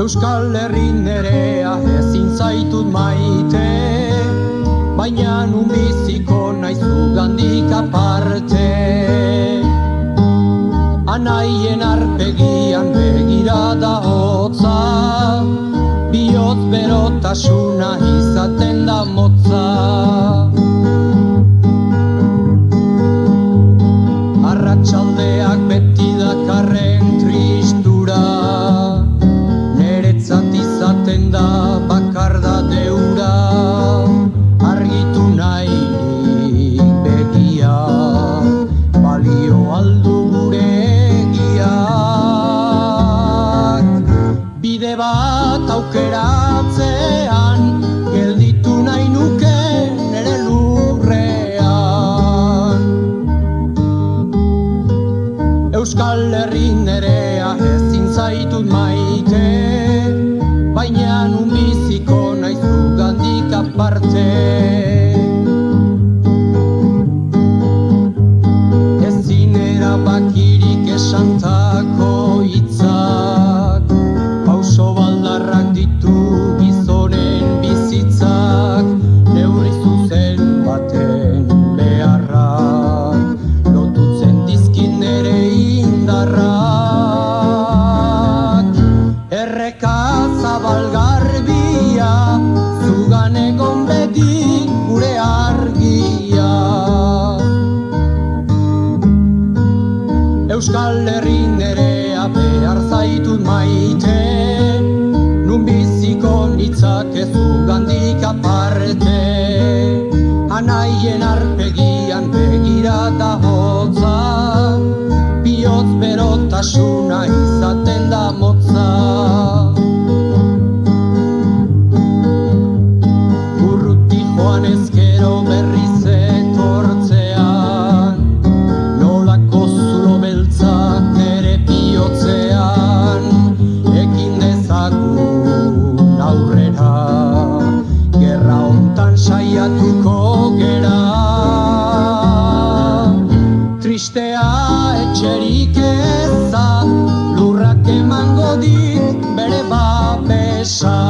Euskal Herri nerea ezin zaitut maite, baina nun biziko naiz zugandik aparte. Anaien arpegian begirada hotza, bihotz berotasuna izaten da motza. Arratsaldeak beti dakarren tristura, neretzat izaten da bakarda deura. Argitu nahirik begia, balio aldu gure egiak. Bide bat aukeratzean, gelditu nahi nuke nere lurrean. Euskal Herri nerea ezin zaitut maite, baina nun biziko naiz zugandik aparte. Ezin erabakirik esantako hitzak, pauso baldarrak ditu gizonen bizitzak, neurri zuzen baten beharrak, lotutzen dizkin nere indarrak. Erreka zabal garbia, zugan egon beti gure argia. Euskal Herri nerea behar zaitut maite, nun biziko nitzake zugandik aparte. Anaien arpegian begirada hotza, bihotz berotasuna izaten da motza. Urruti joan ezkero berriz etortzean, nolako zulo beltzak ere bihotzean. Ekin dezagun aurrera, gerra hontan saiatuko gera. Tristea etxerik eza, lurrak emango dit bere babesa.